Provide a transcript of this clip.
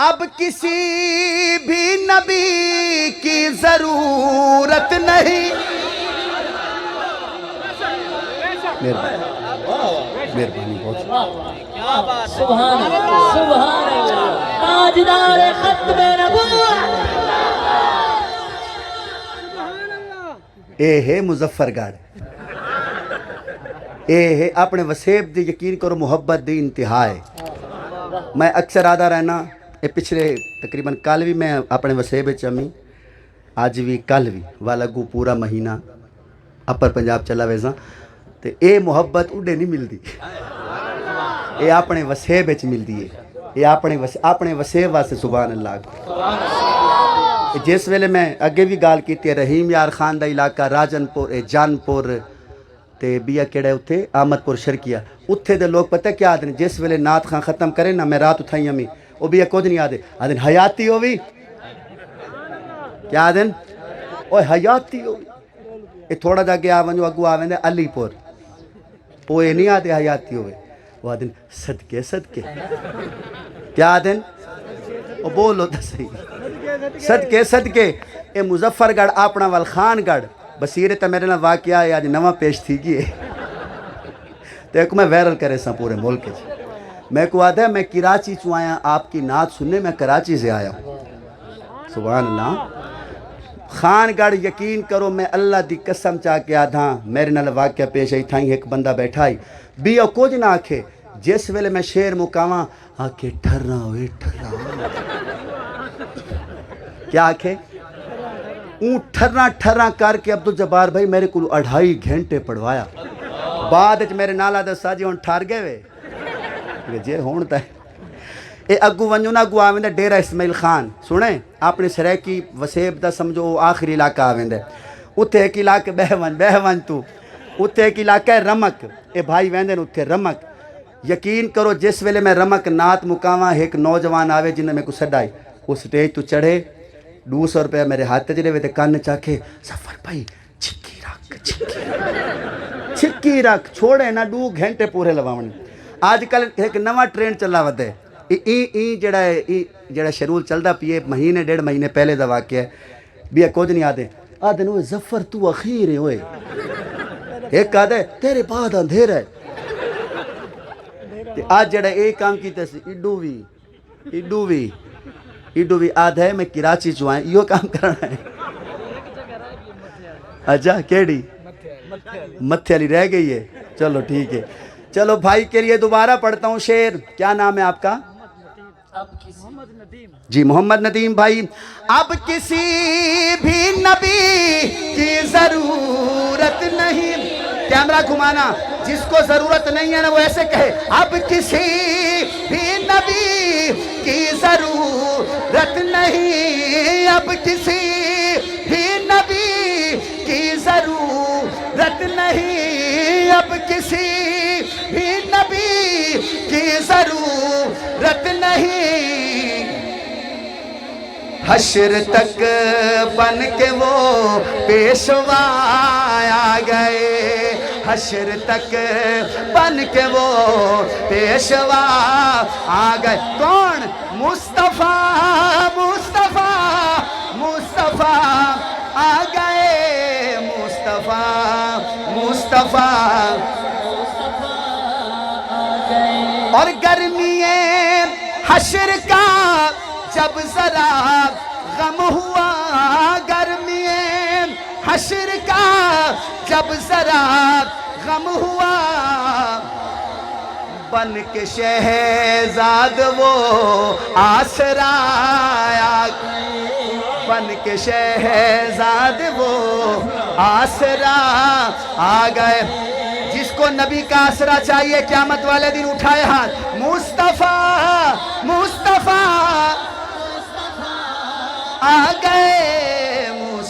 اب کسی بھی نبی کی ضرورت نہیں. مہربانی بہت. سبحان اللہ سبحان اللہ تاجدار ختم نبوت. اے ہے مظفر گڑھ. اے ہے اپنے وسیب دی یقین کرو محبت دی انتہا ہے. میں اکثر آدھا رہنا اے پچھلے تقریباً کل بھی میں اپنے وسیب چمی آج بھی کل بھی والا گو پورا مہینہ اپر پنجاب چلا ویسا تے اے محبت اڈے نہیں ملتی. اے اپنے وسیب چ ملتی ہے. اے اپنے وسیب واسطے سبحان اللہ. جس ویلے میں اگے بھی گال کی رحیم یار خان دا علاقہ راجن پور جان پور تے بیا کیڑا اتھے احمد پور شرکیہ اتھے دے لوگ پتہ کیا آدھن جس ویلے نعت خان ختم کرے نا میں رات اتھائی ہمیں وہ بیا کچھ نہیں آدھن حیاتی ہوئی. کیا آدھن اوہ حیاتی ہوئی. یہ تھوڑا جا گیا ونجو اگو آویں دے علی پور وہ یہ نہیں آدھے حیاتی ہوئے وہ آدھن صدقے صدقے. کیا آدھن وہ بولو تا صحیح صدقے صدقے. اے مظفر گڑھ اپنا والخان گڑھ بصیرت میرے نہ واقعہ ہے آج نواں پیش تھی گئے تو ایک میں ویرل کرے سا پورے ملک. میں کو آدھا ہے میں کراچی چو آیا آپ کی نعت سننے میں کراچی سے آیا ہوں. سبحان اللہ. خان گڑھ یقین کرو میں اللہ دی قسم چاہ کے آدھا میرے نال واقعہ پیش آئی تھائیں ایک بندہ بیٹھا ہی بھی او کچھ نہ آکھے جس ویلے میں شیر مکاواں آکھے ٹھرا ہوئے ٹھرا. کیا آکھے اون ٹھرا کر کے عبدالجبار بھائی میرے کو 2.5 گھنٹے پڑھوایا. بعد میرے نالا دسا جی ہوں ٹھار گئے وے جے ہون تا ہے. اے اگو ونجو نا اگو آویں دے ڈیرہ اسماعیل خان سنیں اپنے سریکی وسیب دا سمجھو آخری علاقہ آویں دے. اتھے ایک علاقہ بہون تو اتھے ایک علاقہ ہے رمک. اے بھائی ویندے اتھے رمک. یقین کرو جس ویلے میں رمک نعت مکاواں ایک نوجوان آوے جنہیں میں کو سڈائی وہ سٹیج تو چڑھے 200 روپیہ میرے ہاتھ جلے وے تے کان چاکھے ظفر بھائی چھکی رکھ چھوڑے نا 2 گھنٹے پورے لواؤں. آج کل ایک نواں ٹرینڈ چلا ودے جڑا شیڈول چلدا پیے مہینے 1.5 مہینے پہلے دا واقعہ ہے بھی کچھ نہیں آدھے نوے ظفر تو اخیر ہے ہوئے. ایک آدھے تیرے بعد اندھیرا ہے. آج جڑا ایک کام کیتے سی ایڈو بھی آدھا ہے میں کراچی چو آئیں یہ کام کرنا ہے. اچھا کیڑی متھے علی رہ گئی ہے. چلو ٹھیک ہے. چلو بھائی کے لیے دوبارہ پڑھتا ہوں شعر. کیا نام ہے آپ کا؟ جی محمد ندیم بھائی. اب کسی بھی نبی کی ضرورت نہیں. کیمرہ گھمانا. جس کو ضرورت نہیں ہے نا وہ ایسے کہے اب کسی بھی نبی کی ضرورت نہیں. اب کسی بھی نبی کی ضرورت نہیں. اب کسی بھی نبی کی ضرورت نہیں. حشر تک بن کے وہ پیشوا آ گئے. حشر تک بن کے وہ پیشوا آ گئے. کون؟ مصطفیٰ آ گئے. مصطفیٰ اور گرمی حشر کا جب ذرا غم ہوا. گرمی حشر کا جب ذرا غم ہوا بن کے شہزاد وہ آسرا آیا. بن کے شہزاد وہ آسرا آ گئے. جس کو نبی کا آسرا چاہیے قیامت والے دن اٹھائے ہاتھ. مصطفیٰ آ گئے.